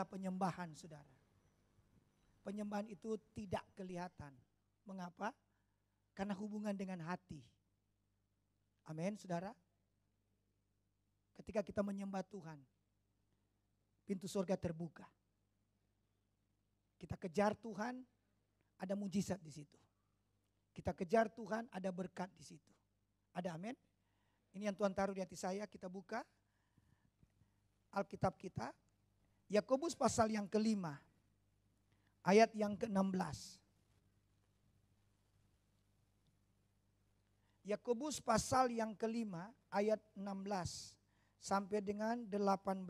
adalah penyembahan, saudara. Penyembahan itu tidak kelihatan. Mengapa? Karena hubungan dengan hati. Amin, saudara. Ketika kita menyembah Tuhan, pintu surga terbuka. Kita kejar Tuhan, ada mujizat di situ. Kita kejar Tuhan, ada berkat di situ. Ada amin? Ini yang Tuhan taruh di hati saya, kita buka Alkitab kita. Yakobus pasal yang ke-5, ayat yang ke-16. Yakobus pasal yang ke-5, ayat 16 sampai dengan 18.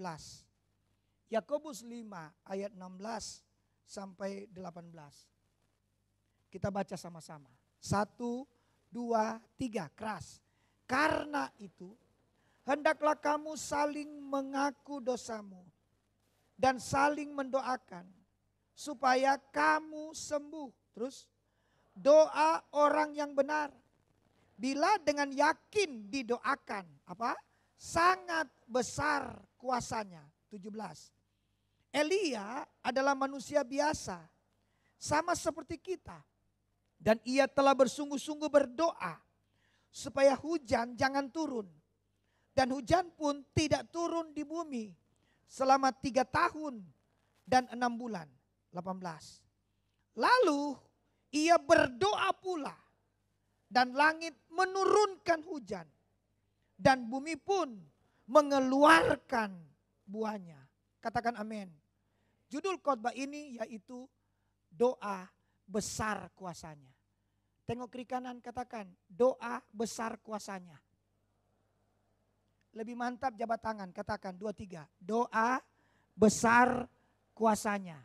Yakobus 5 ayat 16 sampai 18. Kita baca sama-sama. 1, 2, 3, keras. Karena itu, hendaklah kamu saling mengaku dosamu dan saling mendoakan supaya kamu sembuh. Terus, doa orang yang benar bila dengan yakin didoakan, apa? Sangat besar kuasanya. 17. Elia adalah manusia biasa, sama seperti kita. Dan ia telah bersungguh-sungguh berdoa supaya hujan jangan turun. Dan hujan pun tidak turun di bumi selama 3 tahun dan 6 bulan. 18. Lalu ia berdoa pula dan langit menurunkan hujan. Dan bumi pun mengeluarkan buahnya. Katakan amin. Judul khotbah ini yaitu doa besar kuasanya. Tengok kiri kanan, katakan doa besar kuasanya. Lebih mantap jabat tangan, katakan 2, 3. Doa besar kuasanya.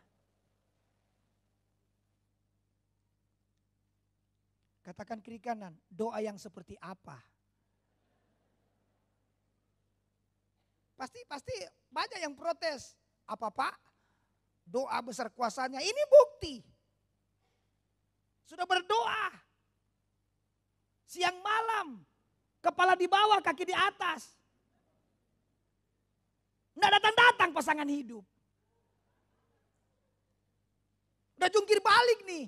Katakan kiri kanan, doa yang seperti apa? Pasti banyak yang protes. Apa Pak? Doa besar kuasanya, ini bukti. Sudah berdoa. Siang malam, kepala di bawah, kaki di atas. Nggak datang-datang pasangan hidup. Udah jungkir balik nih.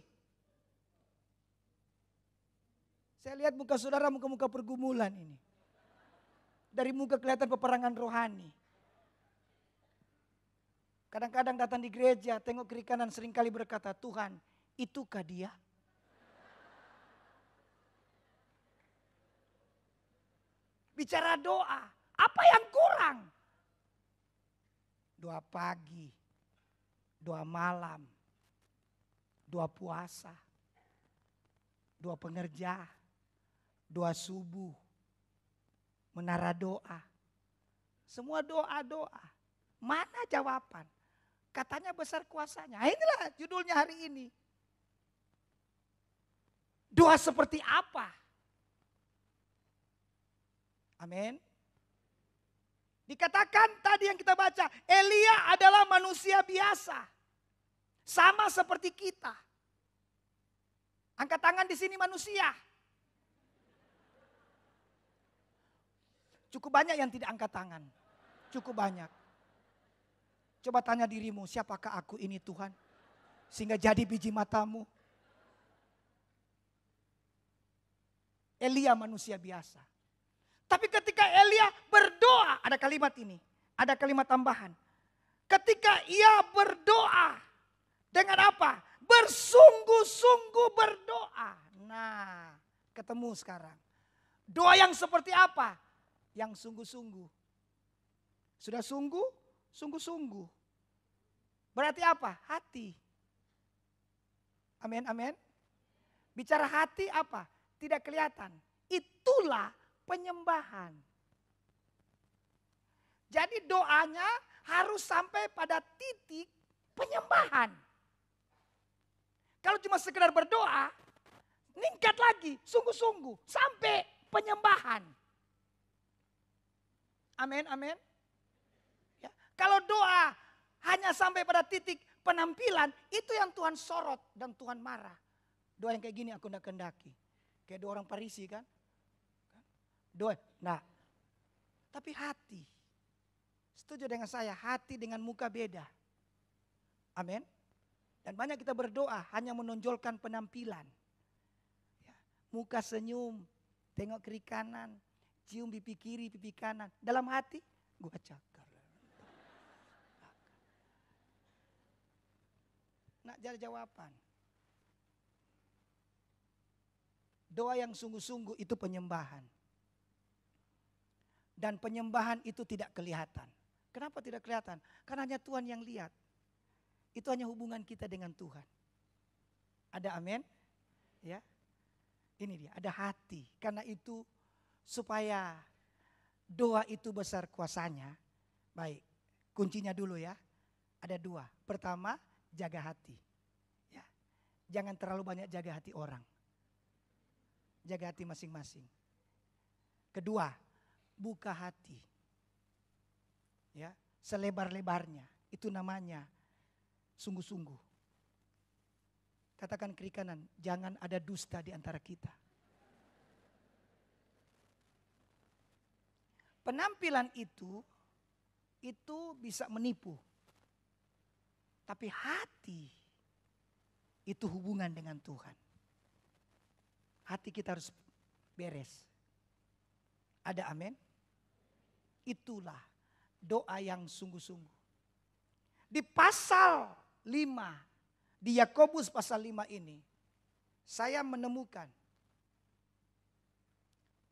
Saya lihat muka saudara, muka-muka pergumulan ini. Dari muka kelihatan peperangan rohani. Kadang-kadang datang di gereja, tengok kiri kanan seringkali berkata, Tuhan, itukah dia? Bicara doa, apa yang kurang? Doa pagi, doa malam, doa puasa, doa pengerja, doa subuh, menara doa. Semua doa-doa. Mana jawaban? Katanya besar kuasanya. Inilah judulnya hari ini. Doa seperti apa? Amin. Dikatakan tadi yang kita baca, Elia adalah manusia biasa. Sama seperti kita. Angkat tangan di sini manusia. Cukup banyak yang tidak angkat tangan. Cukup banyak. Coba tanya dirimu, siapakah aku ini Tuhan? Sehingga jadi biji matamu. Elia manusia biasa. Tapi ketika Elia berdoa, ada kalimat ini. Ada kalimat tambahan. Ketika ia berdoa. Dengan apa? Bersungguh-sungguh berdoa. Nah, ketemu sekarang. Doa yang seperti apa? Yang sungguh-sungguh. Sudah sungguh? Sungguh-sungguh. Berarti apa? Hati. Amin, amin. Bicara hati apa? Tidak kelihatan. Itulah penyembahan. Jadi doanya harus sampai pada titik penyembahan. Kalau cuma sekedar berdoa, meningkat lagi, sungguh-sungguh, sampai penyembahan. Amin, amin. Ya. Kalau doa hanya sampai pada titik penampilan, itu yang Tuhan sorot dan Tuhan marah. Doa yang kayak gini aku tidak kendaki. Kayak doa orang Parisi kan. Doa, nah, tapi hati. Setuju dengan saya, hati dengan muka beda. Amin. Dan banyak kita berdoa hanya menonjolkan penampilan. Ya, muka senyum, tengok kiri kanan, cium pipi kiri, pipi kanan. Dalam hati, gua cakar. Nak jadi jawaban. Doa yang sungguh-sungguh itu penyembahan. Dan penyembahan itu tidak kelihatan. Kenapa tidak kelihatan? Karena hanya Tuhan yang lihat. Itu hanya hubungan kita dengan Tuhan. Ada amin? Ya. Ini dia, ada hati. Karena itu supaya doa itu besar kuasanya. Baik, kuncinya dulu ya. Ada 2. Pertama, jaga hati. Ya. Jangan terlalu banyak jaga hati orang. Jaga hati masing-masing. Kedua, buka hati. Ya, selebar-lebarnya. Itu namanya sungguh-sungguh. Katakan kiri kanan, jangan ada dusta di antara kita. Penampilan itu bisa menipu. Tapi hati itu hubungan dengan Tuhan. Hati kita harus beres. Ada amin? Itulah doa yang sungguh-sungguh. Di pasal 5, di Yakobus pasal 5 ini, saya menemukan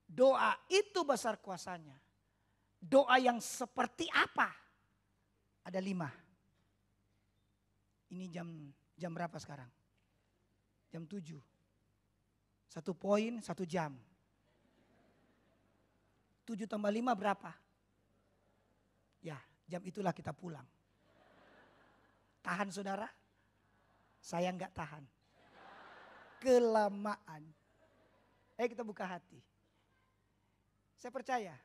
doa itu besar kuasanya. Doa yang seperti apa? Ada 5. Ini jam berapa sekarang? Jam 7. 1 poin, 1 jam. 7 tambah 5 berapa? Ya, jam itulah kita pulang. Tahan saudara? Saya enggak tahan. Kelamaan. Ayo kita buka hati. Saya percaya,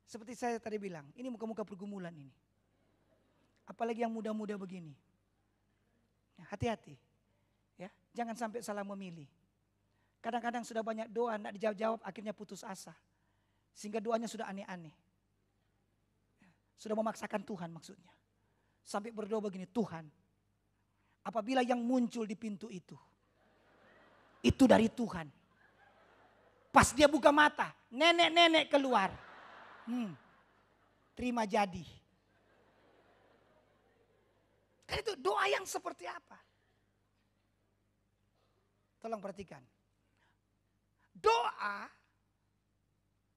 seperti saya tadi bilang, ini muka-muka pergumulan ini. Apalagi yang muda-muda begini. Hati-hati. Ya, jangan sampai salah memilih. Kadang-kadang sudah banyak doa, tidak dijawab-jawab, akhirnya putus asa. Sehingga doanya sudah aneh-aneh. Sudah memaksakan Tuhan maksudnya. Sampai berdoa begini, Tuhan, apabila yang muncul di pintu itu dari Tuhan. Pas dia buka mata, nenek-nenek keluar. Terima jadi. Kan itu doa yang seperti apa? Tolong perhatikan. Doa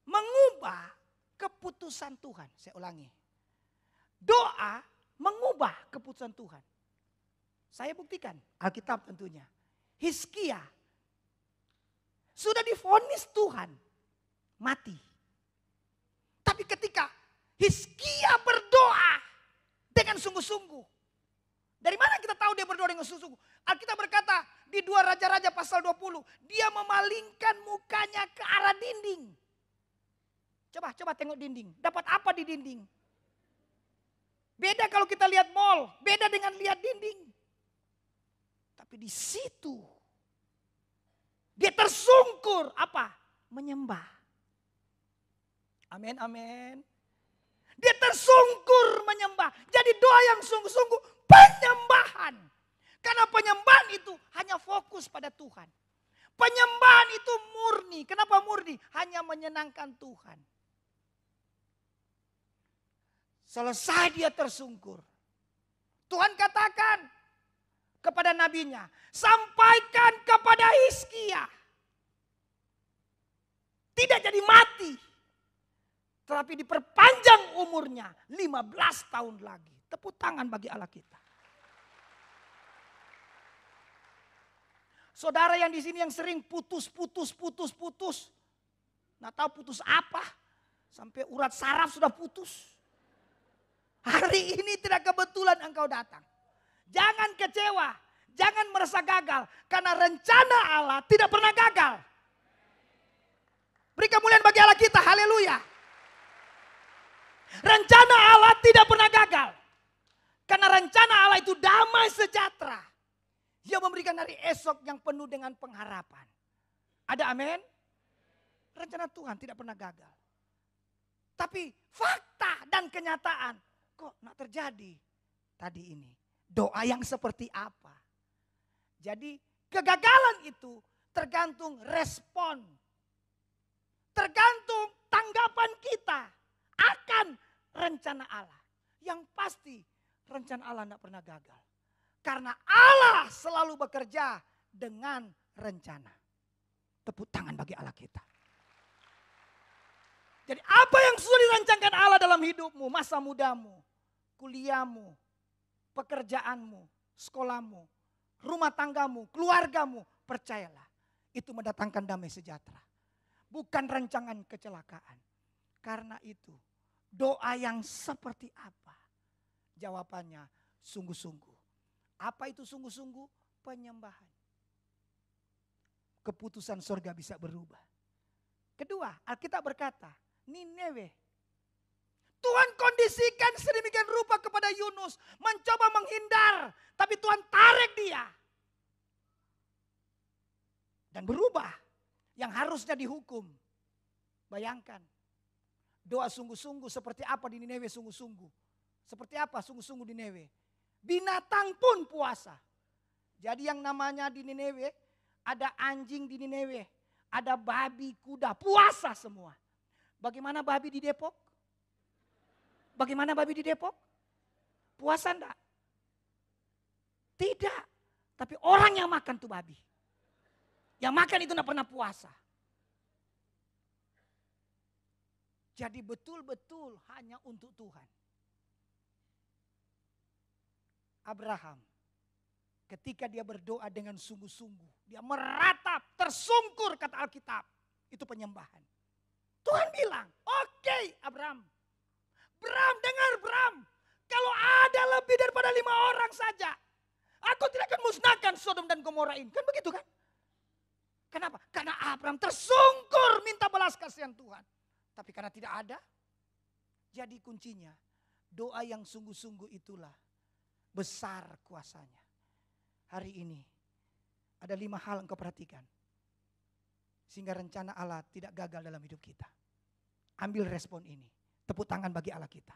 mengubah keputusan Tuhan. Saya ulangi. Doa mengubah keputusan Tuhan. Saya buktikan. Alkitab tentunya. Hizkia sudah divonis Tuhan mati. Tapi ketika Hizkia berdoa dengan sungguh-sungguh. Dari mana kita tahu dia berdoa dengan sungguh-sungguh? Alkitab berkata di 2 Raja-Raja pasal 20. Dia memalingkan mukanya ke arah dinding. Coba tengok dinding. Dapat apa di dinding? Beda kalau kita lihat mall. Beda dengan lihat dinding. Tapi di situ. Dia tersungkur. Apa? Menyembah. Amin, amin. Dia tersungkur menyembah. Jadi doa yang sungguh-sungguh penyembahan. Karena penyembahan itu hanya fokus pada Tuhan. Penyembahan itu murni. Kenapa murni? Hanya menyenangkan Tuhan. Selesai dia tersungkur. Tuhan katakan kepada nabinya, sampaikan kepada Hizkia. Tidak jadi mati. Tetapi diperpanjang umurnya 15 tahun lagi. Tepuk tangan bagi Allah kita. Saudara yang di sini yang sering putus. Nggak tahu putus apa. Sampai urat saraf sudah putus. Hari ini tidak kebetulan engkau datang. Jangan kecewa. Jangan merasa gagal. Karena rencana Allah tidak pernah gagal. Beri kemuliaan bagi Allah kita. Haleluya. Rencana Allah tidak pernah gagal. Karena rencana Allah itu damai sejahtera. Dia memberikan hari esok yang penuh dengan pengharapan. Ada amin? Rencana Tuhan tidak pernah gagal. Tapi fakta dan kenyataan kok nak terjadi tadi ini. Doa yang seperti apa? Jadi kegagalan itu tergantung respon. Tergantung tanggapan kita akan rencana Allah. Yang pasti rencana Allah tidak pernah gagal. Karena Allah selalu bekerja dengan rencana. Tepuk tangan bagi Allah kita. Jadi apa yang sudah dirancangkan Allah dalam hidupmu, masa mudamu, kuliahmu, pekerjaanmu, sekolahmu, rumah tanggamu, keluargamu, percayalah. Itu mendatangkan damai sejahtera. Bukan rancangan kecelakaan. Karena itu doa yang seperti apa? Jawabannya sungguh-sungguh. Apa itu sungguh-sungguh? Penyembahan. Keputusan surga bisa berubah. Kedua, Alkitab berkata, Nineve. Tuhan kondisikan sedemikian rupa kepada Yunus. Mencoba menghindar. Tapi Tuhan tarik dia. Dan berubah. Yang harusnya dihukum. Bayangkan. Doa sungguh-sungguh seperti apa di Nineve sungguh-sungguh. Seperti apa sungguh-sungguh di Nineve. Binatang pun puasa. Jadi yang namanya di Nineve. Ada anjing di Nineve. Ada babi, kuda. Puasa semua. Bagaimana babi di Depok? Bagaimana babi di Depok? Puasa enggak? Tidak. Tapi orang yang makan tuh babi. Yang makan itu enggak pernah puasa. Jadi betul-betul hanya untuk Tuhan. Abraham. Ketika dia berdoa dengan sungguh-sungguh. Dia meratap, tersungkur kata Alkitab. Itu penyembahan. Tuhan bilang, oke, Abraham. Bram, dengar Bram. Kalau ada lebih daripada 5 orang saja. Aku tidak akan musnahkan Sodom dan Gomora ini. Kan begitu kan? Kenapa? Karena Abraham tersungkur minta belas kasihan Tuhan. Tapi karena tidak ada. Jadi kuncinya. Doa yang sungguh-sungguh itulah. Besar kuasanya. Hari ini. Ada 5 hal engkau perhatikan. Sehingga rencana Allah tidak gagal dalam hidup kita. Ambil respon ini. Tepuk tangan bagi Allah kita.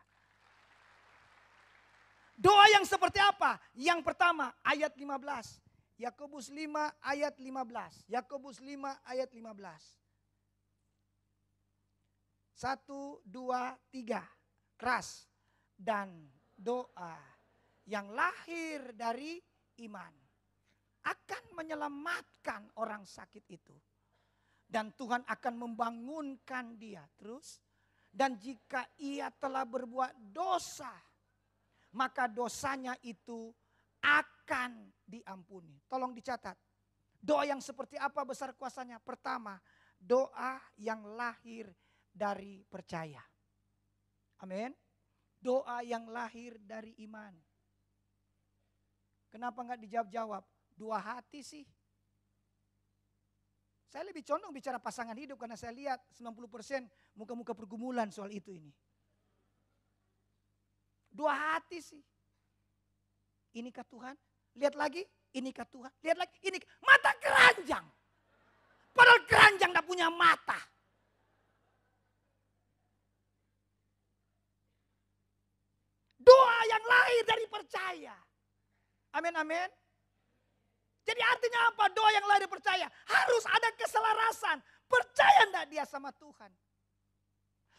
Doa yang seperti apa? Yang pertama ayat 15. Yakobus 5 ayat 15. Yakobus 5 ayat 15. 1, 2, 3. Keras. Dan doa yang lahir dari iman. Akan menyelamatkan orang sakit itu. Dan Tuhan akan membangunkan dia. Terus. Dan jika ia telah berbuat dosa. Maka dosanya itu akan diampuni. Tolong dicatat. Doa yang seperti apa besar kuasanya? Pertama, doa yang lahir dari percaya. Amin. Doa yang lahir dari iman. Kenapa enggak dijawab-jawab? 2 hati sih. Saya lebih condong bicara pasangan hidup karena saya lihat 90% muka-muka pergumulan soal itu ini. 2 hati sih. Inikah Tuhan? Lihat lagi. Inikah Tuhan? Lihat lagi. Ini mata keranjang. Padahal keranjang tidak punya mata. Doa yang lahir dari percaya. Amin, amin. Jadi artinya apa? Doa yang lahir dari percaya. Harus ada keselarasan. Percaya enggak dia sama Tuhan?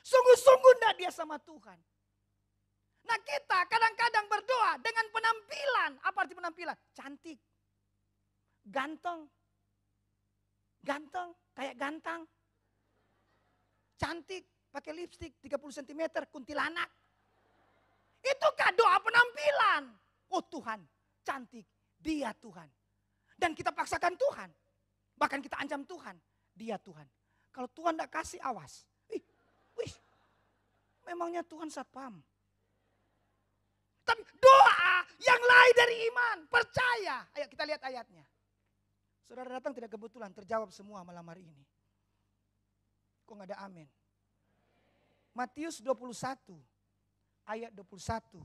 Sungguh-sungguh enggak dia sama Tuhan? Nah kita kadang-kadang berdoa dengan penampilan. Apa arti penampilan? Cantik. Ganteng. Ganteng. Kayak gantang. Cantik. Pakai lipstik 30 cm. Kuntilanak. Itukah doa penampilan? Oh Tuhan. Cantik. Dia Tuhan. Dan kita paksakan Tuhan. Bahkan kita ancam Tuhan. Dia Tuhan. Kalau Tuhan tidak kasih awas. Memangnya Tuhan satpam. Tapi doa yang lahir dari iman. Percaya. Ayo kita lihat ayatnya. Saudara datang tidak kebetulan. Terjawab semua malam hari ini. Kok gak ada amin? Matius 21. Ayat 21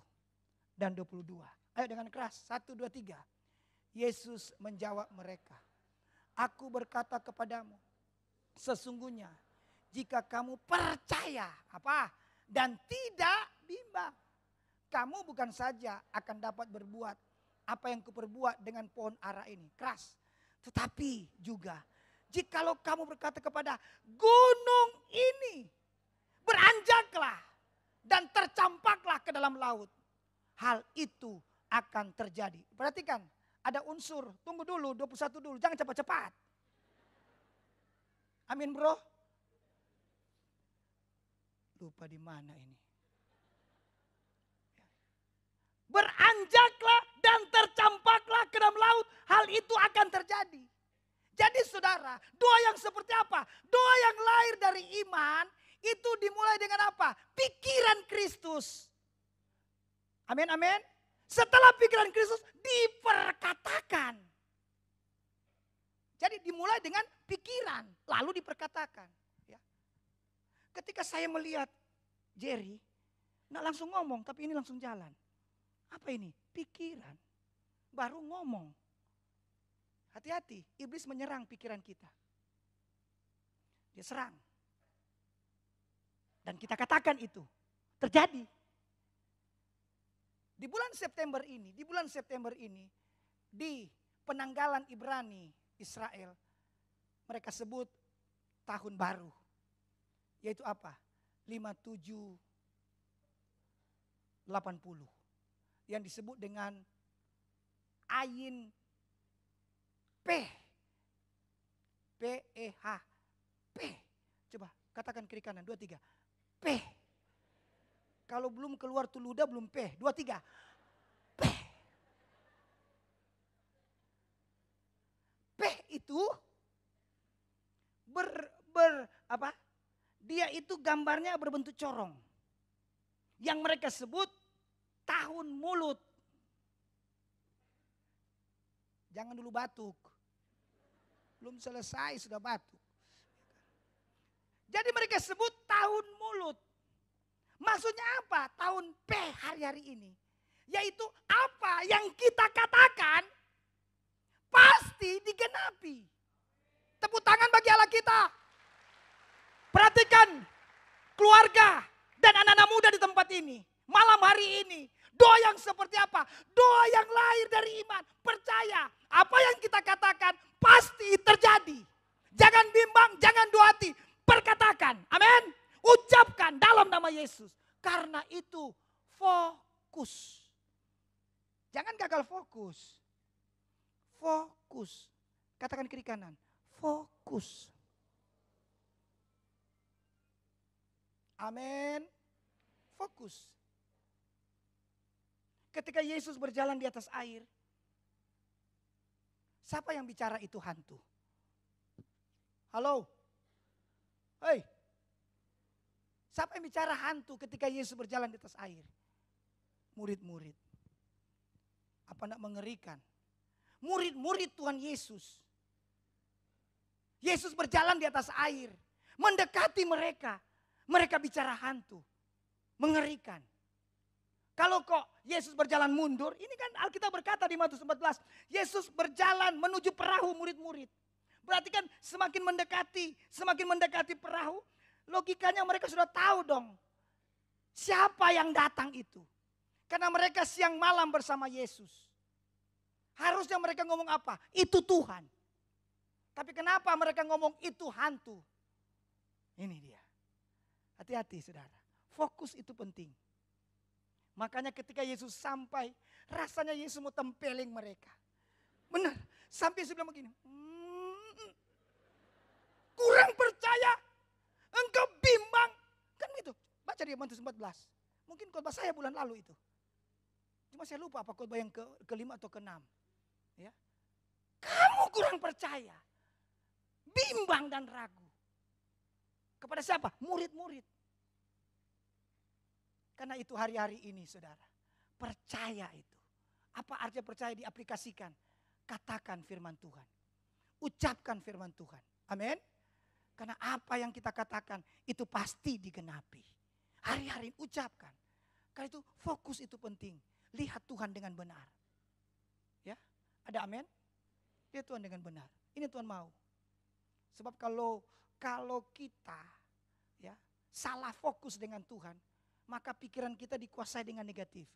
dan 22. Ayo dengan keras. 1, 2, 3. Yesus menjawab mereka. Aku berkata kepadamu. Sesungguhnya. Jika kamu percaya. Apa? Dan tidak bimbang. Kamu bukan saja akan dapat berbuat apa yang kuperbuat dengan pohon ara ini. Keras. Tetapi juga, jikalau kamu berkata kepada gunung ini, beranjaklah dan tercampaklah ke dalam laut. Hal itu akan terjadi. Perhatikan, ada unsur, tunggu dulu, 21 dulu, jangan cepat-cepat. Amin bro. Lupa di mana ini. Beranjaklah dan tercampaklah ke dalam laut, hal itu akan terjadi. Jadi saudara, doa yang seperti apa? Doa yang lahir dari iman, itu dimulai dengan apa? Pikiran Kristus. Amin, amin. Setelah pikiran Kristus diperkatakan. Jadi dimulai dengan pikiran, lalu diperkatakan. Ya. Ketika saya melihat Jerry, nggak langsung ngomong, tapi ini langsung jalan. Apa ini? Pikiran. Baru ngomong. Hati-hati, iblis menyerang pikiran kita. Dia serang. Dan kita katakan itu. Terjadi. Di bulan September ini, di penanggalan Ibrani Israel, mereka sebut tahun baru. Yaitu apa? 5780. Yang disebut dengan Ayin P. P-E-H. P. Coba katakan kiri kanan, 2, 3. P. Kalau belum keluar tuh ludah belum P. 2, 3. P. P itu apa? Dia itu gambarnya berbentuk corong. Yang mereka sebut tahun mulut. Jangan dulu batuk. Belum selesai sudah batuk. Jadi mereka sebut tahun mulut. Maksudnya apa? Tahun P hari-hari ini. Yaitu apa yang kita katakan pasti digenapi. Tepuk tangan bagi Allah kita. Perhatikan keluarga dan anak-anak muda di tempat ini. Malam hari ini. Doa yang seperti apa? Doa yang lahir dari iman. Percaya apa yang kita katakan pasti terjadi. Jangan bimbang, jangan dua hati. Perkatakan. Amin. Ucapkan dalam nama Yesus. Karena itu fokus. Jangan gagal fokus. Fokus. Katakan kiri kanan. Fokus. Amin. Fokus. Ketika Yesus berjalan di atas air. Siapa yang bicara itu hantu? Halo? Hei. Siapa yang bicara hantu ketika Yesus berjalan di atas air? Murid-murid. Apa nak mengerikan? Murid-murid Tuhan Yesus. Yesus berjalan di atas air. Mendekati mereka. Mereka bicara hantu. Mengerikan. Kalau kok Yesus berjalan mundur, ini kan Alkitab berkata di Matius 14, Yesus berjalan menuju perahu murid-murid. Berarti kan semakin mendekati perahu, logikanya mereka sudah tahu dong siapa yang datang itu. Karena mereka siang malam bersama Yesus. Harusnya mereka ngomong apa? Itu Tuhan. Tapi kenapa mereka ngomong itu hantu? Ini dia. Hati-hati saudara. Fokus itu penting. Makanya ketika Yesus sampai, rasanya Yesus mau tempeling mereka. Benar. Sampai Yesus bilang begini. Kurang percaya. Engkau bimbang. Kan gitu. Baca di Matius 14. Mungkin khotbah saya bulan lalu itu. Cuma saya lupa apa khotbah yang kelima atau keenam. Ya. Kamu kurang percaya. Bimbang dan ragu. Kepada siapa? Murid-murid. Karena itu hari-hari ini saudara. Percaya itu. Apa artinya percaya diaplikasikan? Katakan firman Tuhan. Ucapkan firman Tuhan. Amin. Karena apa yang kita katakan itu pasti digenapi. Hari-hari ucapkan. Karena itu fokus itu penting. Lihat Tuhan dengan benar. Ya, ada amin? Lihat Tuhan dengan benar. Ini Tuhan mau. Sebab kalau kita ya salah fokus dengan Tuhan, maka pikiran kita dikuasai dengan negatif.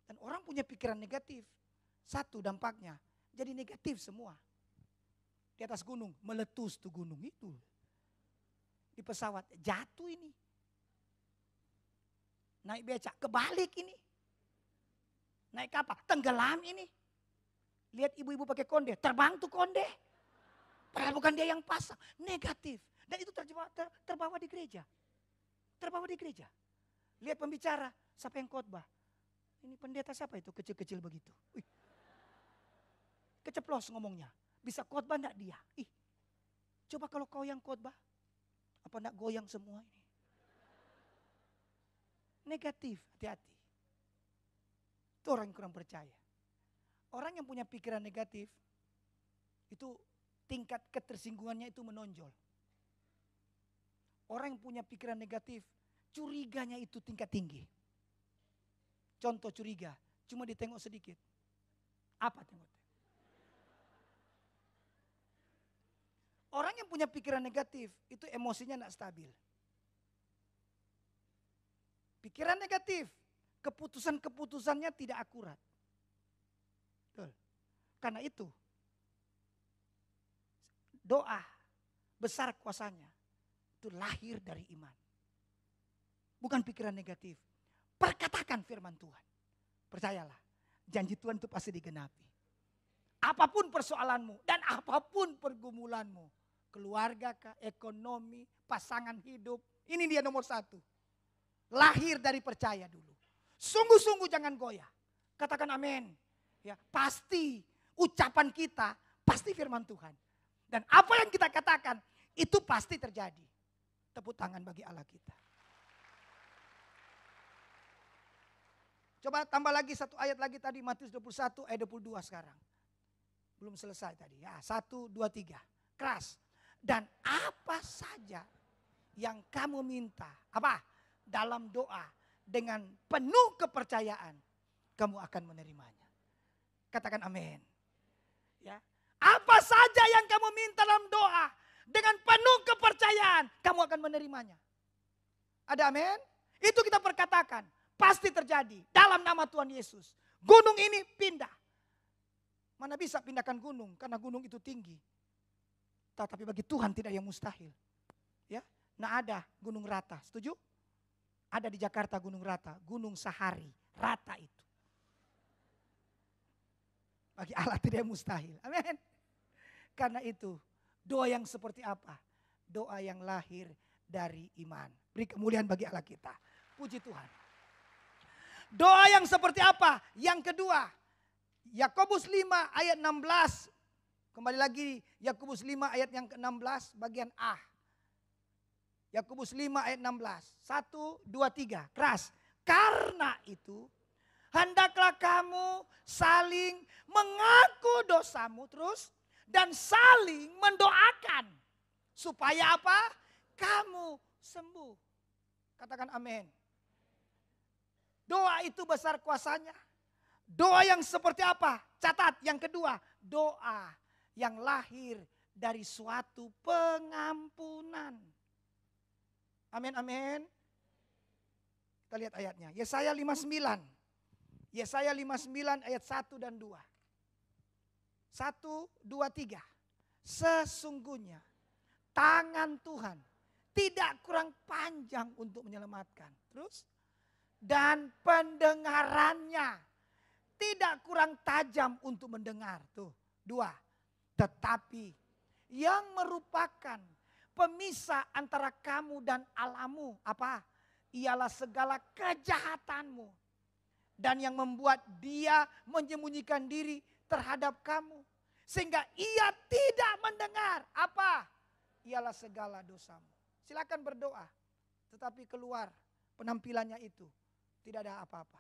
Dan orang punya pikiran negatif. Satu dampaknya, jadi negatif semua. Di atas gunung, meletus tuh gunung itu. Di pesawat, jatuh ini. Naik becak, kebalik ini. Naik kapal, tenggelam ini. Lihat ibu-ibu pakai konde, terbang tuh konde. Padahal bukan dia yang pasang, negatif. Dan itu terbawa di gereja. Terbawa di gereja. Lihat pembicara, siapa yang khotbah? Ini pendeta siapa itu, kecil-kecil begitu. Wih. Keceplos ngomongnya. Bisa khotbah enggak dia? Coba kalau kau yang khotbah, apa enggak goyang semua ini? Negatif, hati-hati. Itu orang yang kurang percaya. Orang yang punya pikiran negatif, itu tingkat ketersinggungannya itu menonjol. Orang yang punya pikiran negatif, curiganya itu tingkat tinggi. Contoh curiga, cuma ditengok sedikit. Apa tengok? Orang yang punya pikiran negatif, itu emosinya tidak stabil. Pikiran negatif, keputusan-keputusannya tidak akurat. Betul. Karena itu, doa besar kuasanya, itu lahir dari iman. Bukan pikiran negatif. Perkatakan firman Tuhan. Percayalah, janji Tuhan itu pasti digenapi. Apapun persoalanmu dan apapun pergumulanmu, keluarga kah, ekonomi, pasangan hidup, ini dia nomor satu. Lahir dari percaya dulu. Sungguh-sungguh jangan goyah. Katakan amin. Ya, pasti ucapan kita pasti firman Tuhan. Dan apa yang kita katakan itu pasti terjadi. Tepuk tangan bagi Allah kita. Coba tambah lagi satu ayat lagi tadi, Matius 21 ayat 22 sekarang. Belum selesai tadi ya, 1, 2, 3. Keras. Dan apa saja yang kamu minta, apa? Dalam doa dengan penuh kepercayaan, kamu akan menerimanya. Katakan amin. Ya. Apa saja yang kamu minta dalam doa, dengan penuh kepercayaan, kamu akan menerimanya. Ada amin? Itu kita perkatakan. Pasti terjadi dalam nama Tuhan Yesus. Gunung ini pindah. Mana bisa pindahkan gunung karena gunung itu tinggi. Tapi bagi Tuhan tidak yang mustahil. Ya, nah ada gunung rata. Setuju? Ada di Jakarta gunung rata, Gunung Sahari, rata itu. Bagi Allah tidak yang mustahil. Amin. Karena itu, doa yang seperti apa? Doa yang lahir dari iman. Beri kemuliaan bagi Allah kita. Puji Tuhan. Doa yang seperti apa? Yang kedua, Yakobus 5 ayat 16. Kembali lagi Yakobus 5 ayat yang ke-16 bagian A. Yakobus 5 ayat 16. 1, 2, 3. Keras. Karena itu hendaklah kamu saling mengaku dosamu terus. Dan saling mendoakan. Supaya apa? Kamu sembuh. Katakan amin. Doa itu besar kuasanya. Doa yang seperti apa? Catat yang kedua. Doa yang lahir dari suatu pengampunan. Amin, amin. Kita lihat ayatnya. Yesaya 59. Yesaya 59 ayat 1 dan 2. 1, 2, 3. Sesungguhnya tangan Tuhan tidak kurang panjang untuk menyelamatkan. Terus. Dan pendengarannya tidak kurang tajam untuk mendengar. Tuh, 2. Tetapi yang merupakan pemisah antara kamu dan Allahmu. Apa? Ialah segala kejahatanmu. Dan yang membuat dia menyembunyikan diri terhadap kamu. Sehingga ia tidak mendengar. Apa? Ialah segala dosamu. Silakan berdoa. Tetapi keluar penampilannya itu. Tidak ada apa-apa.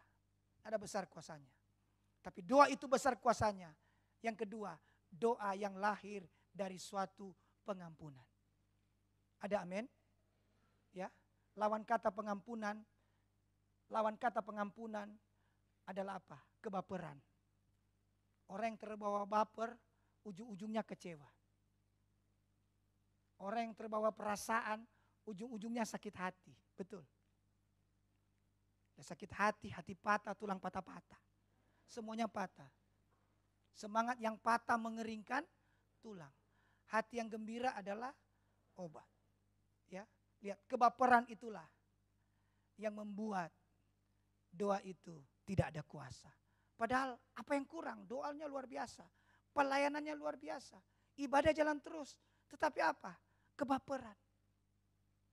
Ada besar kuasanya. Tapi doa itu besar kuasanya. Yang kedua, doa yang lahir dari suatu pengampunan. Ada amin? Ya. Lawan kata pengampunan adalah apa? Kebaperan. Orang yang terbawa baper, ujung-ujungnya kecewa. Orang yang terbawa perasaan, ujung-ujungnya sakit hati. Betul. Sakit hati, hati patah, tulang patah-patah. Semuanya patah. Semangat yang patah mengeringkan tulang. Hati yang gembira adalah obat. Ya, lihat, kebaperan itulah yang membuat doa itu tidak ada kuasa. Padahal apa yang kurang? Doanya luar biasa. Pelayanannya luar biasa. Ibadah jalan terus. Tetapi apa? Kebaperan.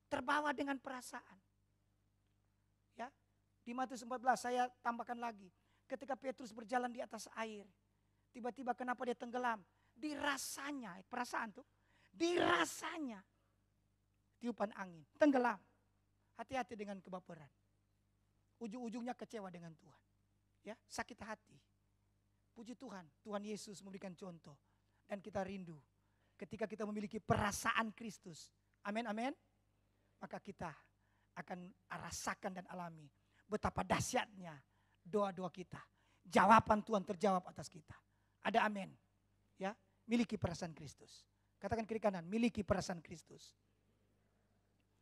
Terbawa dengan perasaan. Ya, di Matius 14 saya tambahkan lagi. Ketika Petrus berjalan di atas air. Tiba-tiba kenapa dia tenggelam? Dirasanya, perasaan tuh. Dirasanya. Tiupan angin, tenggelam. Hati-hati dengan kebaperan. Ujung-ujungnya kecewa dengan Tuhan. Ya, sakit hati. Puji Tuhan, Tuhan Yesus memberikan contoh. Dan kita rindu ketika kita memiliki perasaan Kristus. Amin, amin. Maka kita akan rasakan dan alami betapa dahsyatnya doa-doa kita. Jawaban Tuhan terjawab atas kita. Ada amin. Ya, miliki perasaan Kristus. Katakan kiri kanan, miliki perasaan Kristus.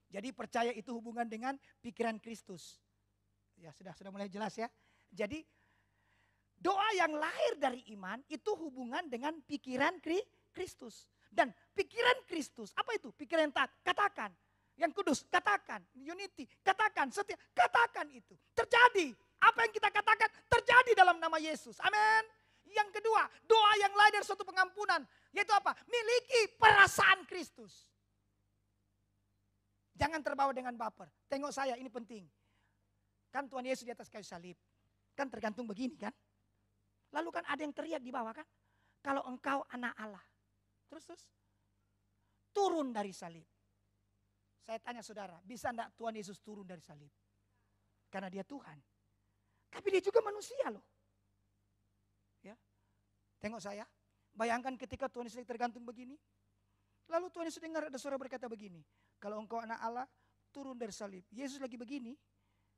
Jadi percaya itu hubungan dengan pikiran Kristus. Ya, sudah mulai jelas ya. Jadi doa yang lahir dari iman itu hubungan dengan pikiran Kristus. Dan pikiran Kristus, apa itu? Pikiran yang taat, katakan. Yang kudus, katakan. Unity, katakan. Setia, katakan itu. Terjadi. Apa yang kita katakan terjadi dalam nama Yesus. Amin. Yang kedua, doa yang lain dari suatu pengampunan. Yaitu apa? Miliki perasaan Kristus. Jangan terbawa dengan baper. Tengok saya, ini penting. Kan Tuhan Yesus di atas kayu salib. Kan tergantung begini kan. Lalu kan ada yang teriak di bawah kan. Kalau engkau anak Allah. Terus. Turun dari salib. Saya tanya saudara, bisa enggak Tuhan Yesus turun dari salib? Karena dia Tuhan. Tapi dia juga manusia loh. Ya. Tengok saya. Bayangkan ketika Tuhan Yesus tergantung begini. Lalu Tuhan Yesus dengar ada suara berkata begini. Kalau engkau anak Allah, turun dari salib. Yesus lagi begini.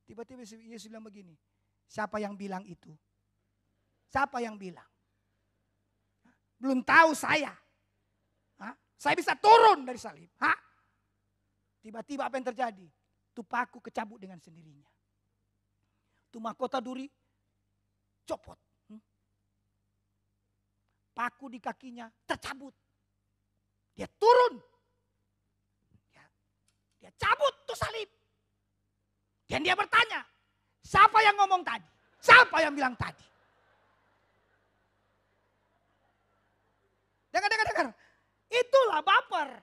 Tiba-tiba Yesus bilang begini. Siapa yang bilang itu? Siapa yang bilang? Belum tahu saya. Hah? Saya bisa turun dari salib. Hah? Tiba-tiba apa yang terjadi? Tupaku kecabut dengan sendirinya. Tu mahkota duri copot. Paku di kakinya tercabut. Dia turun. Dia cabut tuh salib. Dan dia bertanya, siapa yang ngomong tadi? Siapa yang bilang tadi? Dengar. Itulah baper.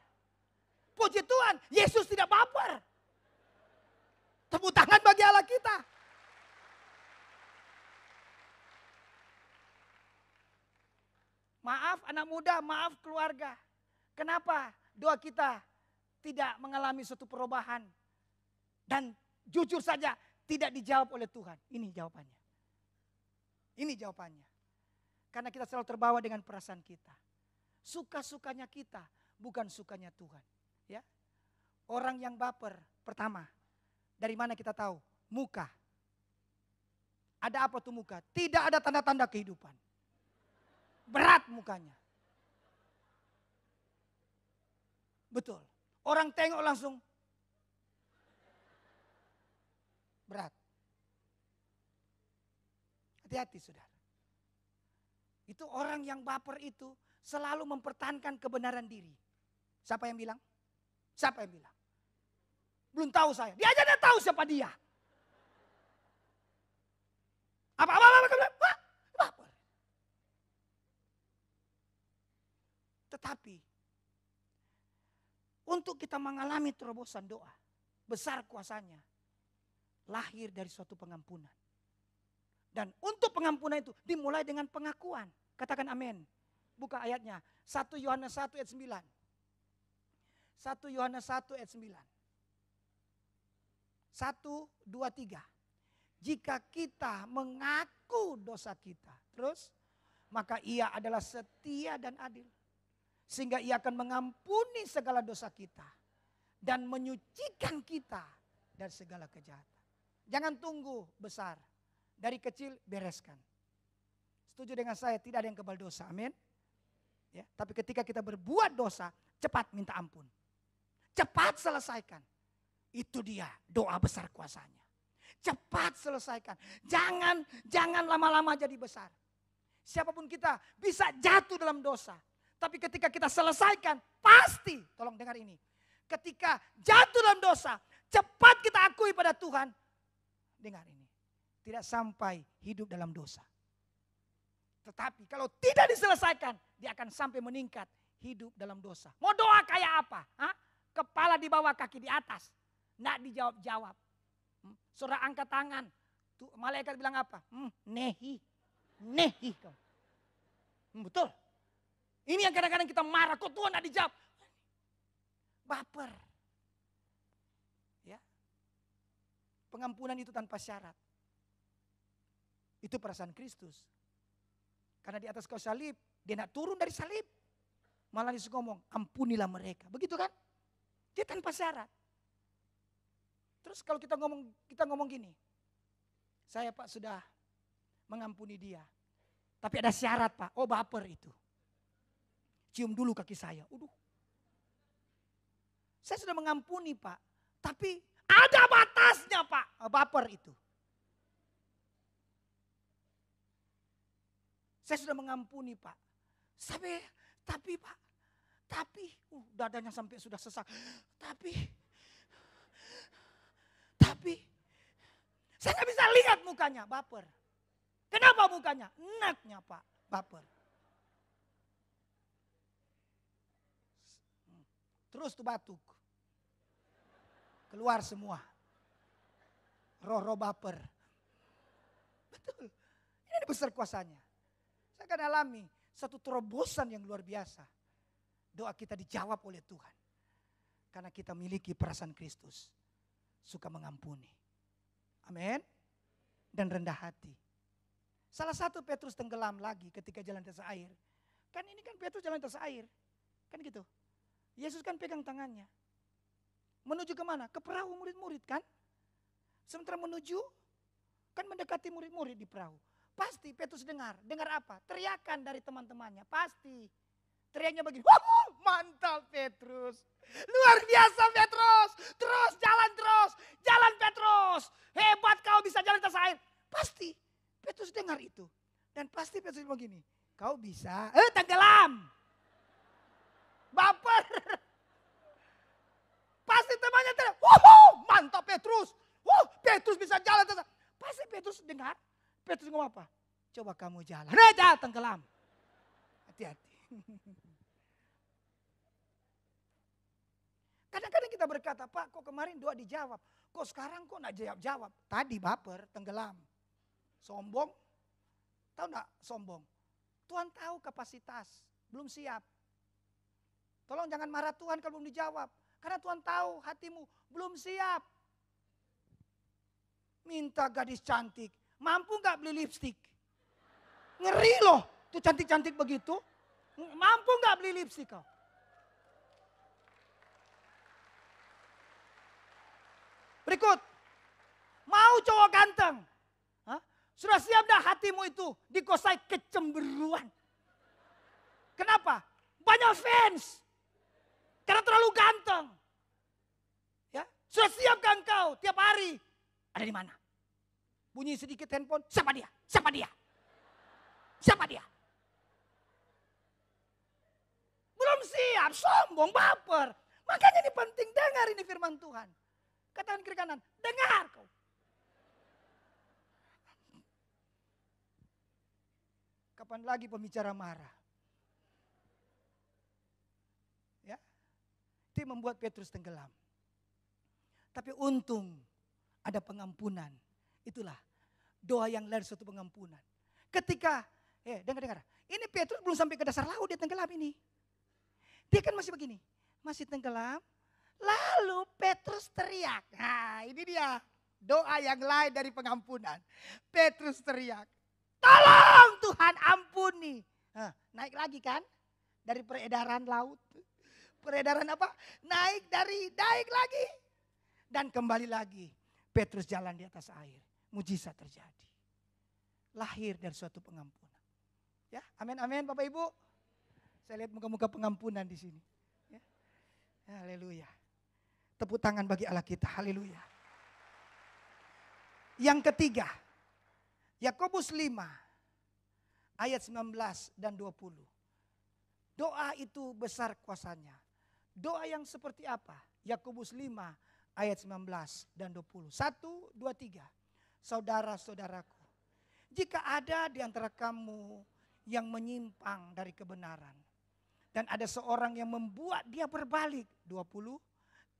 Puji Tuhan, Yesus tidak baper. Tepuk tangan bagi Allah kita. Maaf anak muda, maaf keluarga. Kenapa doa kita tidak mengalami suatu perubahan? Dan jujur saja tidak dijawab oleh Tuhan. Ini jawabannya. Ini jawabannya. Karena kita selalu terbawa dengan perasaan kita. Suka-sukanya kita, bukan sukanya Tuhan. Ya, orang yang baper, pertama, dari mana kita tahu? Muka. Ada apa tuh muka? Tidak ada tanda-tanda kehidupan. Berat mukanya. Betul. Orang tengok langsung berat. Hati-hati saudara. Itu orang yang baper itu selalu mempertahankan kebenaran diri. Siapa yang bilang? Siapa yang bilang? Belum tahu saya. Dia aja tidak tahu siapa dia. Baper. Tetapi untuk kita mengalami terobosan doa, besar kuasanya, lahir dari suatu pengampunan. Dan untuk pengampunan itu dimulai dengan pengakuan. Katakan amin. Buka ayatnya. 1 Yohanes 1 ayat 9. 1 Yohanes 1 ayat 9. 1, 2, 3. Jika kita mengaku dosa kita, terus, maka ia adalah setia dan adil. Sehingga ia akan mengampuni segala dosa kita. Dan menyucikan kita dari segala kejahatan. Jangan tunggu besar. Dari kecil bereskan. Setuju dengan saya, tidak ada yang kebal dosa, amin. Ya, tapi ketika kita berbuat dosa, cepat minta ampun. Cepat selesaikan. Itu dia doa besar kuasanya. Cepat selesaikan. Jangan lama-lama jadi besar. Siapapun kita bisa jatuh dalam dosa. Tapi ketika kita selesaikan, pasti, tolong dengar ini. Ketika jatuh dalam dosa, cepat kita akui pada Tuhan. Dengar ini, tidak sampai hidup dalam dosa. Tetapi kalau tidak diselesaikan, dia akan sampai meningkat hidup dalam dosa. Mau doa kayak apa? Hah? Kepala di bawah, kaki di atas. Nggak dijawab-jawab. Saudara angkat tangan. Tuh, malaikat bilang apa? Nehi. Nehi kau. Betul. Ini yang kadang-kadang kita marah. Kok Tuhan nggak dijawab? Baper. Ya. Pengampunan itu tanpa syarat. Itu perasaan Kristus. Karena di atas kayu salib, dia nak turun dari salib. Malah disuruh ngomong, ampunilah mereka. Begitu kan? Dia tanpa syarat. Terus kalau kita ngomong gini. Saya Pak sudah mengampuni dia. Tapi ada syarat Pak. Oh baper itu. Cium dulu kaki saya. Saya sudah mengampuni Pak. Tapi ada batasnya Pak. Baper itu. Saya sudah mengampuni Pak. Tapi Pak. Dadanya sampai sudah sesak. Tapi. Saya nggak bisa lihat mukanya. Baper. Kenapa mukanya? Enaknya Pak. Baper. Terus tuh batuk. Keluar semua. Roh-roh baper. Betul. Ini besar kuasanya. Saya akan alami satu terobosan yang luar biasa. Doa kita dijawab oleh Tuhan. Karena kita miliki perasaan Kristus. Suka mengampuni. Amin. Dan rendah hati. Salah satu Petrus tenggelam lagi ketika jalan atas air. Kan ini kan Petrus jalan atas air. Kan gitu. Yesus kan pegang tangannya. Menuju kemana? Ke perahu murid-murid kan. Sementara menuju, kan mendekati murid-murid di perahu. Pasti Petrus dengar. Dengar apa? Teriakan dari teman-temannya. Pasti. Teriaknya begini. Wah, mantap Petrus. Luar biasa Petrus. Terus, jalan terus. Jalan Petrus. Hebat kau bisa jalan atas air. Pasti Petrus dengar itu. Dan pasti Petrus bilang begini. Kau bisa. Tenggelam. Baper. Pasti temannya teriak. Wah, mantap Petrus. Wah, Petrus bisa jalan atas air. Pasti Petrus dengar. Petrus ngomong apa? Coba kamu jalan. Jangan tenggelam. Hati-hati. Kadang-kadang kita berkata, Pak kok kemarin doa dijawab. Kok sekarang kok gak jawab-jawab. Tadi baper, tenggelam. Sombong. Tahu gak sombong? Tuhan tahu kapasitas. Belum siap. Tolong jangan marah Tuhan kalau belum dijawab. Karena Tuhan tahu hatimu belum siap. Minta gadis cantik. Mampu gak beli lipstik? Ngeri loh. Tuh cantik-cantik begitu. Mampu gak beli lipstik kau? Berikut. Mau cowok ganteng. Hah? Sudah siap dah hatimu itu dikuasai kecemburuan. Kenapa? Banyak fans. Karena terlalu ganteng. Ya, sudah siapkah engkau tiap hari? Ada di mana? Bunyi sedikit handphone, siapa dia? Siapa dia? Siapa dia? Belum siap, sombong, baper. Makanya ini penting, dengar ini firman Tuhan. Katakan kiri kanan, dengar kau. Kapan lagi pembicara marah? Ya, itu membuat Petrus tenggelam. Tapi untung ada pengampunan. Itulah doa yang lahir suatu pengampunan. Ketika, dengar. Ini Petrus belum sampai ke dasar laut, dia tenggelam ini. Dia kan masih begini, masih tenggelam. Lalu Petrus teriak. Nah ini dia doa yang lain dari pengampunan. Petrus teriak, tolong Tuhan ampuni. Naik lagi kan dari peredaran laut. Peredaran apa? Naik lagi. Dan kembali lagi. Petrus jalan di atas air. Mujizat terjadi. Lahir dari suatu pengampunan. Ya, amin amin Bapak Ibu. Saya lihat muka-muka pengampunan di sini. Ya. Haleluya. Tepuk tangan bagi Allah kita. Haleluya. Yang ketiga. Yakobus 5 ayat 19 dan 20. Doa itu besar kuasanya. Doa yang seperti apa? Yakobus 5 ayat 19 dan 20. 1, 2, 3. Saudara-saudaraku, jika ada di antara kamu yang menyimpang dari kebenaran, dan ada seorang yang membuat dia berbalik, 20,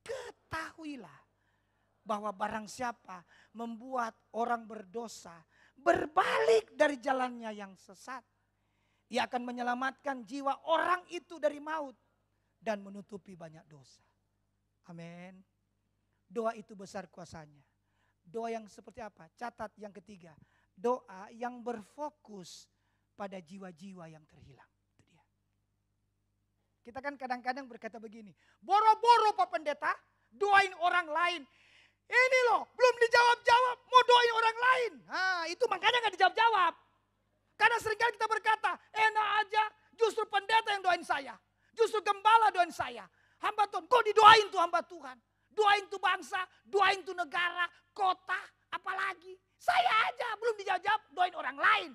ketahuilah bahwa barang siapa membuat orang berdosa berbalik dari jalannya yang sesat, ia akan menyelamatkan jiwa orang itu dari maut dan menutupi banyak dosa. Amin. Doa itu besar kuasanya. Doa yang seperti apa? Catat yang ketiga. Doa yang berfokus pada jiwa-jiwa yang terhilang. Itu dia. Kita kan kadang-kadang berkata begini, boro-boro Pak Pendeta, doain orang lain. Ini loh, belum dijawab-jawab, mau doain orang lain. Nah, itu makanya gak dijawab-jawab. Karena seringkali kita berkata, enak aja, justru pendeta yang doain saya. Justru gembala doain saya. Hamba Tuhan, kok didoain tuh hamba Tuhan? Doain tuh bangsa, doain tuh negara, kota, apalagi. Saya aja belum dijawab, doain orang lain.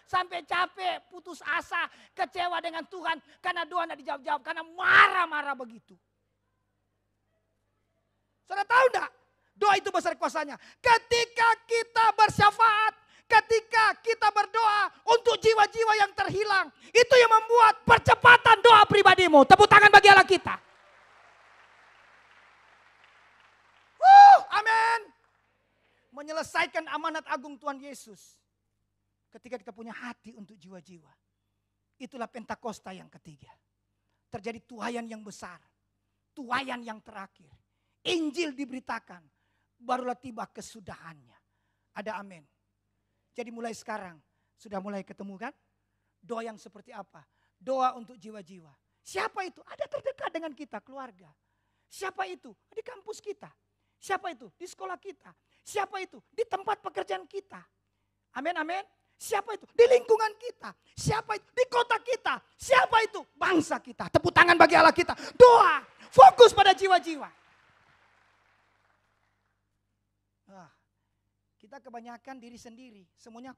Sampai capek, putus asa, kecewa dengan Tuhan. Karena doa tidak dijawab-jawab, karena marah-marah begitu. Saudara tahu enggak? Doa itu besar kuasanya. Ketika kita bersyafaat, ketika kita berdoa untuk jiwa-jiwa yang terhilang, itu yang membuat percepatan doa pribadimu. Tepuk tangan bagi Allah kita. Amin. Menyelesaikan amanat agung Tuhan Yesus. Ketika kita punya hati untuk jiwa-jiwa. Itulah Pentakosta yang ketiga. Terjadi tuaian yang besar. Tuaian yang terakhir. Injil diberitakan. Barulah tiba kesudahannya. Ada amin. Jadi mulai sekarang sudah mulai ketemu kan? Doa yang seperti apa? Doa untuk jiwa-jiwa. Siapa itu? Ada terdekat dengan kita, keluarga. Siapa itu? Di kampus kita. Siapa itu? Di sekolah kita. Siapa itu? Di tempat pekerjaan kita. Amin, amin. Siapa itu? Di lingkungan kita. Siapa itu? Di kota kita. Siapa itu? Bangsa kita. Tepuk tangan bagi Allah kita. Doa. Fokus pada jiwa-jiwa. Kita kebanyakan diri sendiri. Semuanya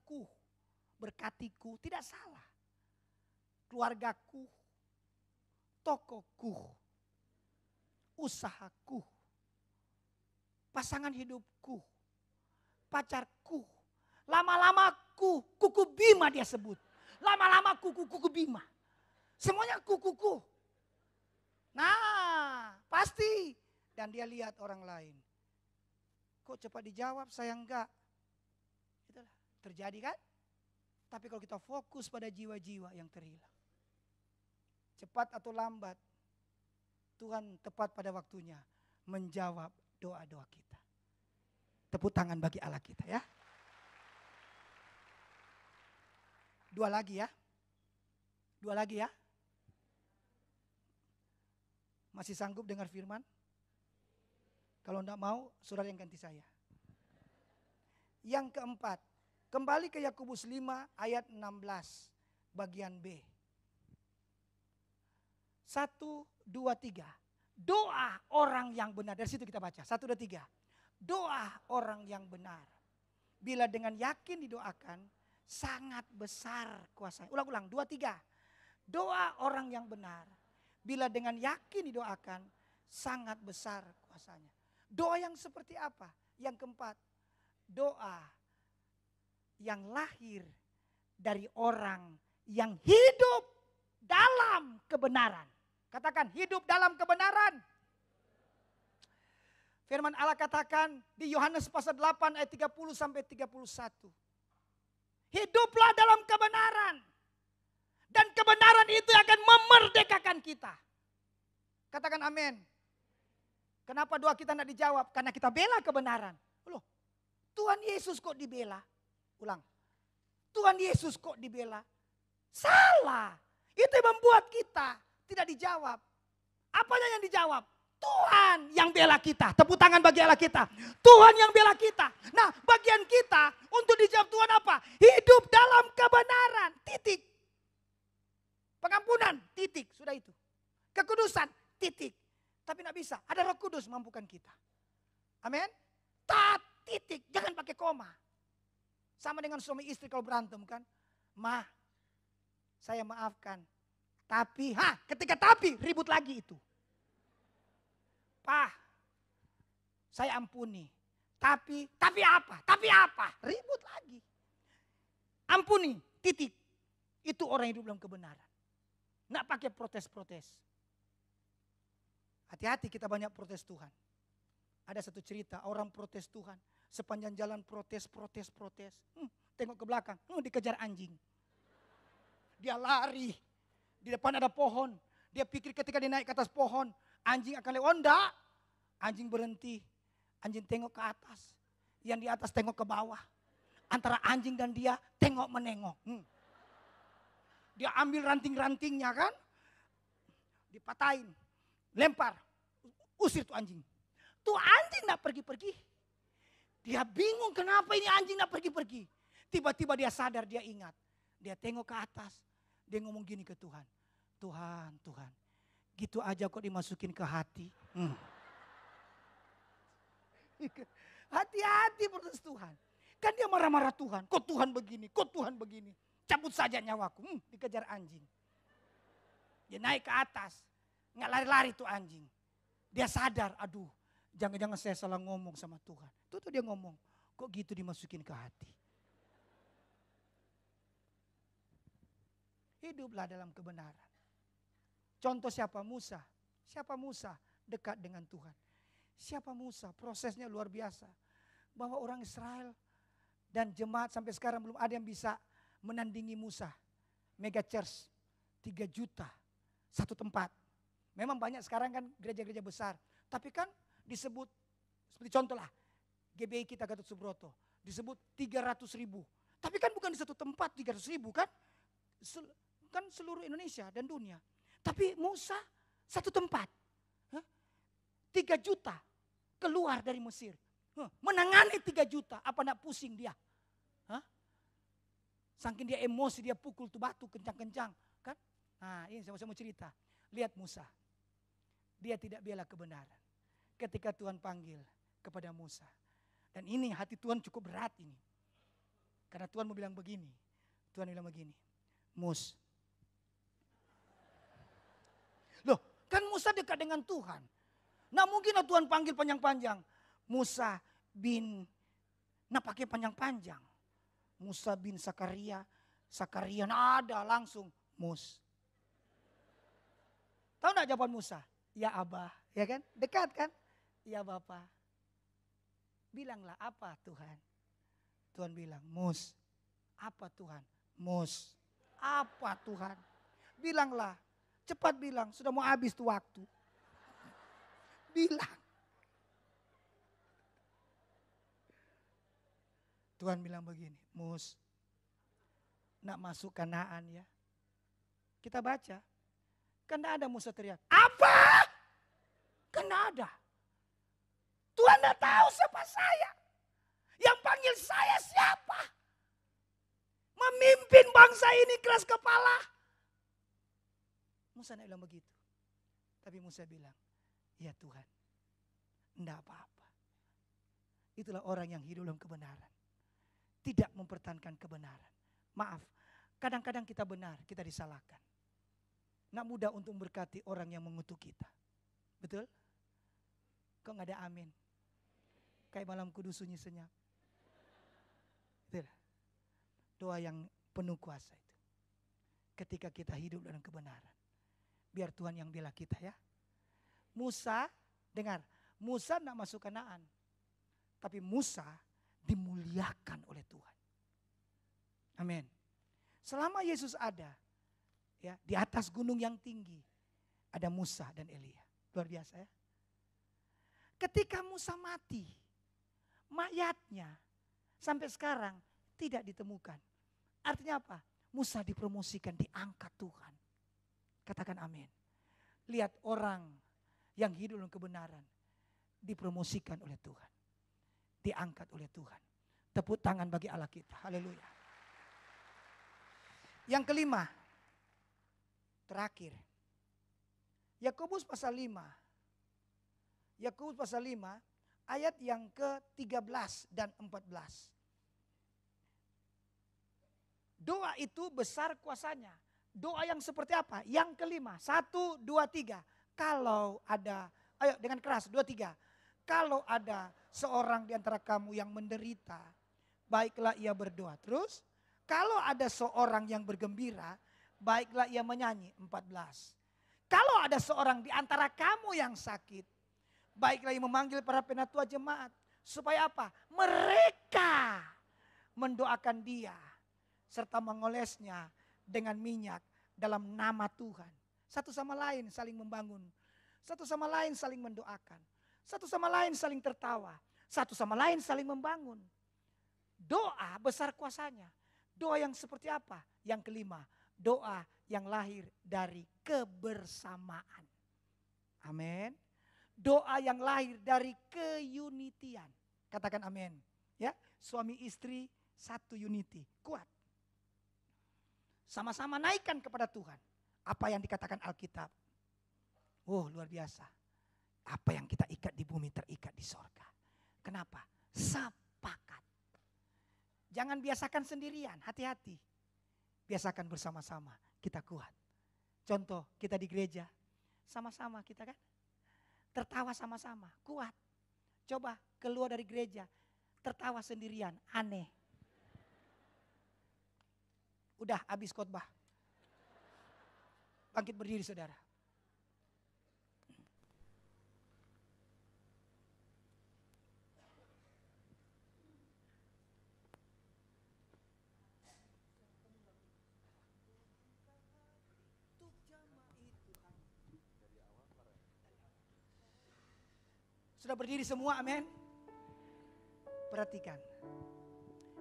berkatiku. Tidak salah. Keluargaku. Tokoku. Usahaku. Pasangan hidupku. Pacarku. Lama-lama kuku Bima dia sebut. Lama-lama kuku Bima. Semuanya kukuku. Nah, pasti. Dan dia lihat orang lain. Kok cepat dijawab, saya enggak. Itulah, terjadi kan? Tapi kalau kita fokus pada jiwa-jiwa yang terhilang. Cepat atau lambat, Tuhan tepat pada waktunya menjawab doa-doa kita. Tepuk tangan bagi Allah kita ya. Dua lagi ya. Masih sanggup dengar firman? Kalau enggak mau, saudara yang ganti saya. Yang keempat, kembali ke Yakobus 5 ayat 16 bagian B. 1, 2, 3. Doa orang yang benar. Dari situ kita baca. 1, 2, 3. Doa orang yang benar. Bila dengan yakin didoakan, sangat besar kuasanya. Ulang-ulang, 2, 3. Doa orang yang benar. Bila dengan yakin didoakan, sangat besar kuasanya. Doa yang seperti apa? Yang keempat, doa yang lahir dari orang yang hidup dalam kebenaran. Katakan hidup dalam kebenaran. Firman Allah katakan di Yohanes pasal 8 ayat 30 sampai 31. Hiduplah dalam kebenaran. Dan kebenaran itu akan memerdekakan kita. Katakan amin. Kenapa doa kita tidak dijawab? Karena kita bela kebenaran. Loh, Tuhan Yesus kok dibela? Ulang. Tuhan Yesus kok dibela? Salah. Itu yang membuat kita tidak dijawab. Apanya yang dijawab? Tuhan yang bela kita. Tepuk tangan bagi Allah kita. Tuhan yang bela kita. Nah, bagian kita untuk dijawab Tuhan apa? Hidup dalam kebenaran. Titik. Pengampunan. Titik. Sudah itu. Kekudusan. Titik. Tapi tidak bisa. Ada Roh Kudus mampukan kita. Amin. Titik. Jangan pakai koma. Sama dengan suami istri kalau berantem kan. Ma, saya maafkan. Tapi, ketika tapi ribut lagi itu. Pa, saya ampuni. Tapi apa? Tapi apa? Ribut lagi. Ampuni, titik. Itu orang hidup dalam kebenaran. Nggak pakai protes-protes. Hati-hati kita banyak protes Tuhan. Ada satu cerita, orang protes Tuhan. Sepanjang jalan protes. Tengok ke belakang, dikejar anjing. Dia lari. Di depan ada pohon. Dia pikir ketika dia naik ke atas pohon, anjing akan lewat. Enggak. Anjing berhenti. Anjing tengok ke atas. Yang di atas tengok ke bawah. Antara anjing dan dia tengok menengok. Dia ambil ranting-rantingnya kan. Dipatahin. Lempar. Usir tuh anjing. Tuh anjing gak pergi-pergi. Dia bingung kenapa ini anjing gak pergi-pergi. Tiba-tiba dia sadar, dia ingat. Dia tengok ke atas. Dia ngomong gini ke Tuhan. Tuhan. Gitu aja kok dimasukin ke hati. Hati-hati protes Tuhan. Kan dia marah-marah Tuhan. Kok Tuhan begini. Cabut saja nyawaku. Dikejar anjing. Dia naik ke atas. Nggak lari-lari tuh anjing. Dia sadar, aduh. Jangan-jangan saya salah ngomong sama Tuhan. Tuh dia ngomong. Kok gitu dimasukin ke hati. Hiduplah dalam kebenaran. Contoh siapa? Musa. Siapa Musa? Dekat dengan Tuhan. Siapa Musa? Prosesnya luar biasa. Bahwa orang Israel dan jemaat sampai sekarang belum ada yang bisa menandingi Musa. Mega church 3 juta satu tempat. Memang banyak sekarang kan gereja-gereja besar. Tapi kan disebut, seperti contoh lah, GBI kita Gatot Subroto. Disebut 300.000. Tapi kan bukan di satu tempat 300.000 kan. Kan seluruh Indonesia dan dunia. Tapi Musa satu tempat. 3 juta keluar dari Mesir. Menangani 3 juta. Apa nak pusing dia? Saking dia emosi, dia pukul tuh batu kencang-kencang. Kan? Nah ini saya mau cerita. Lihat Musa. Dia tidak bela kebenaran. Ketika Tuhan panggil kepada Musa. Dan ini hati Tuhan cukup berat ini. Karena Tuhan mau bilang begini. Tuhan bilang begini. Mus. Loh kan Musa dekat dengan Tuhan. Nah mungkin Tuhan panggil panjang-panjang. Musa bin. Nah pakai panjang-panjang. Musa bin Sakaria. Nah ada langsung. Mus. Tahu enggak jawaban Musa? Ya Abah. Ya kan? Dekat kan? Ya Bapa. Bilanglah apa Tuhan? Tuhan bilang, Mus. Apa Tuhan? Mus. Apa Tuhan? Bilanglah. Cepat bilang. Sudah mau habis tuh waktu. Bilang. Tuhan bilang begini. Mus. Nak masuk Kanaan ya. Kita baca. Kan tidak ada Musa teriak. Apa? Kan tidak ada. Tuhan tidak tahu siapa saya. Yang panggil saya siapa? Memimpin bangsa ini keras kepala. Musa tidak bilang begitu. Tapi Musa bilang, ya Tuhan, tidak apa-apa. Itulah orang yang hidup dalam kebenaran. Tidak mempertahankan kebenaran. Maaf, kadang-kadang kita benar, kita disalahkan. Nak mudah untuk memberkati orang yang mengutuk kita. Betul? Kok gak ada amin? Kayak malam kudus sunyi senyap. Betul? Doa yang penuh kuasa itu. Ketika kita hidup dalam kebenaran. Biar Tuhan yang bela kita ya. Musa, dengar. Musa nak masuk Kanaan. Tapi Musa dimuliakan oleh Tuhan. Amin. Selama Yesus ada. Ya, di atas gunung yang tinggi ada Musa dan Elia. Luar biasa ya. Ketika Musa mati, mayatnya sampai sekarang tidak ditemukan. Artinya apa? Musa dipromosikan, diangkat Tuhan. Katakan amin. Lihat orang yang hidup dalam kebenaran dipromosikan oleh Tuhan. Diangkat oleh Tuhan. Tepuk tangan bagi Allah kita. Haleluya. Yang kelima. Terakhir. Yakobus pasal 5. Yakobus pasal 5 ayat yang ke-13 dan 14. Doa itu besar kuasanya. Doa yang seperti apa? Yang kelima. 1, 2, 3. Kalau ada, ayo dengan keras, 2, 3. Kalau ada seorang di antara kamu yang menderita, baiklah ia berdoa. Terus, kalau ada seorang yang bergembira, baiklah ia menyanyi. 14. Kalau ada seorang di antara kamu yang sakit, baiklah ia memanggil para penatua jemaat. Supaya apa? Mereka mendoakan dia serta mengolesnya dengan minyak dalam nama Tuhan. Satu sama lain saling membangun. Satu sama lain saling mendoakan. Satu sama lain saling tertawa. Satu sama lain saling membangun. Doa besar kuasanya. Doa yang seperti apa? Yang kelima, doa yang lahir dari kebersamaan. Amin. Doa yang lahir dari keunitian. Katakan amin. Ya, suami istri satu unity, kuat. Sama-sama naikkan kepada Tuhan apa yang dikatakan Alkitab. Oh, luar biasa. Apa yang kita ikat di bumi terikat di sorga. Kenapa? Sepakat. Jangan biasakan sendirian, hati-hati. Biasakan bersama-sama, kita kuat. Contoh, kita di gereja, sama-sama kita kan. Tertawa sama-sama, kuat. Coba keluar dari gereja, tertawa sendirian, aneh. Udah habis khotbah. Bangkit berdiri saudara. Sudah berdiri semua, amin. Perhatikan.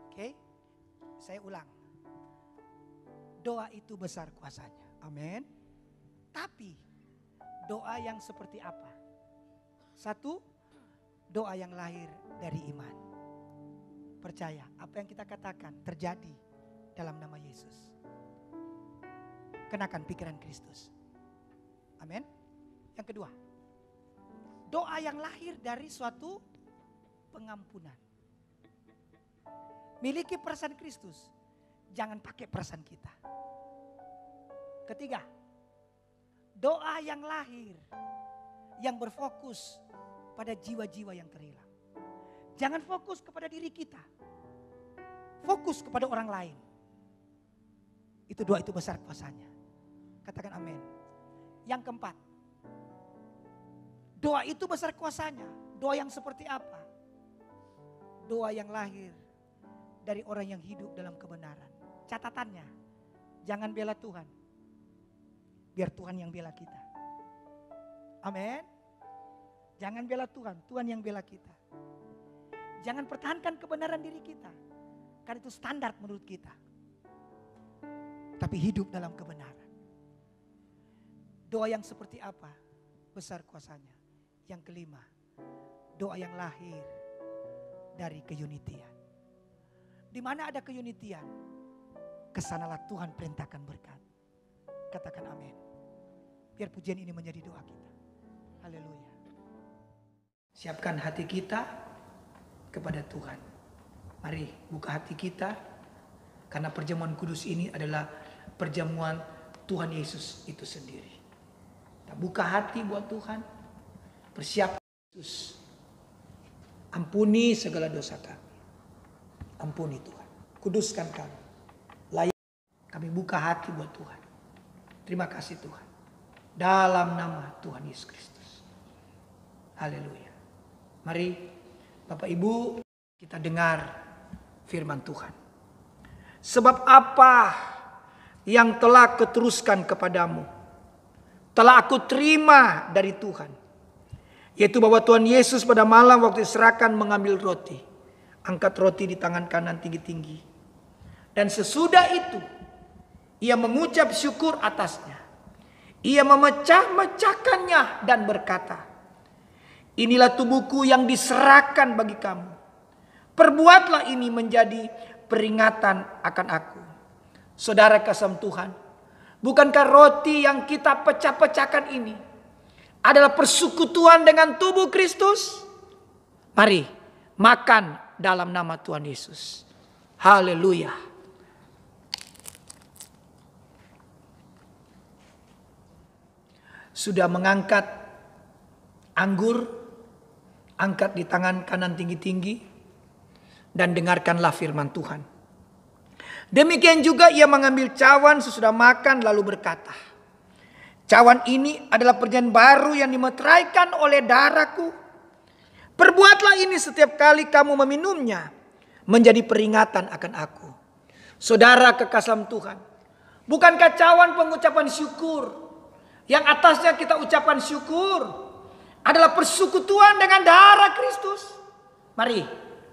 Oke, saya ulang. Doa itu besar kuasanya, amin. Tapi doa yang seperti apa? 1, doa yang lahir dari iman. Percaya apa yang kita katakan terjadi dalam nama Yesus. Kenakan pikiran Kristus. Amin. Yang kedua, doa yang lahir dari suatu pengampunan. Miliki perasaan Kristus. Jangan pakai perasaan kita. Ketiga, doa yang lahir. Yang berfokus pada jiwa-jiwa yang terhilang. Jangan fokus kepada diri kita. Fokus kepada orang lain. Itu doa itu besar kuasanya. Katakan amin. Yang keempat, doa itu besar kuasanya. Doa yang seperti apa? Doa yang lahir dari orang yang hidup dalam kebenaran. Catatannya, jangan bela Tuhan. Biar Tuhan yang bela kita. Amin. Jangan bela Tuhan, Tuhan yang bela kita. Jangan pertahankan kebenaran diri kita. Karena itu standar menurut kita. Tapi hidup dalam kebenaran. Doa yang seperti apa? Besar kuasanya. Yang kelima, doa yang lahir dari keunitian. Di mana ada keunitian, kesanalah Tuhan perintahkan berkat. Katakan amin. Biar pujian ini menjadi doa kita. Haleluya. Siapkan hati kita kepada Tuhan. Mari buka hati kita. Karena perjamuan kudus ini adalah perjamuan Tuhan Yesus itu sendiri. Kita buka hati buat Tuhan. Persiapkan Yesus. Ampuni segala dosa kami. Ampuni Tuhan. Kuduskan kami. Layak kami buka hati buat Tuhan. Terima kasih Tuhan. Dalam nama Tuhan Yesus Kristus. Haleluya. Mari Bapak Ibu kita dengar firman Tuhan. Sebab apa yang telah kuteruskan kepadamu telah aku terima dari Tuhan. Yaitu bahwa Tuhan Yesus pada malam waktu diserahkan mengambil roti. Angkat roti di tangan kanan tinggi-tinggi. Dan sesudah itu ia mengucap syukur atasnya. Ia memecah-mecahkannya dan berkata, inilah tubuhku yang diserahkan bagi kamu. Perbuatlah ini menjadi peringatan akan aku. Saudara kasih Tuhan, bukankah roti yang kita pecah-pecahkan ini adalah persekutuan dengan tubuh Kristus? Mari makan dalam nama Tuhan Yesus. Haleluya. sudah mengangkat anggur, angkat di tangan kanan tinggi-tinggi, dan dengarkanlah firman Tuhan. Demikian juga ia mengambil cawan sesudah makan lalu berkata, cawan ini adalah perjanjian baru yang dimeteraikan oleh darahku. Perbuatlah ini setiap kali kamu meminumnya, menjadi peringatan akan aku. Saudara kekasih Tuhan, bukankah cawan pengucapan syukur, yang atasnya kita ucapan syukur, adalah persekutuan dengan darah Kristus? Mari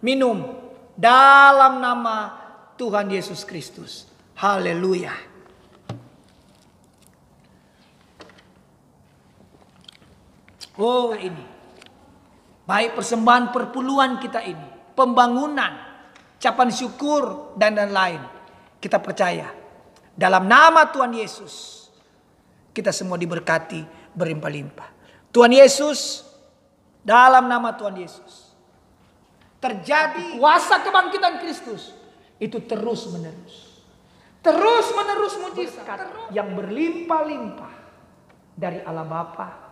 minum dalam nama Tuhan Yesus Kristus. Haleluya. Oh ini, baik persembahan perpuluhan kita ini, pembangunan, ucapan syukur dan lain-lain. Kita percaya dalam nama Tuhan Yesus kita semua diberkati berlimpah-limpah. Tuhan Yesus, dalam nama Tuhan Yesus, terjadi kuasa kebangkitan Kristus itu terus menerus. Terus menerus mujizat yang berlimpah-limpah dari Allah Bapa,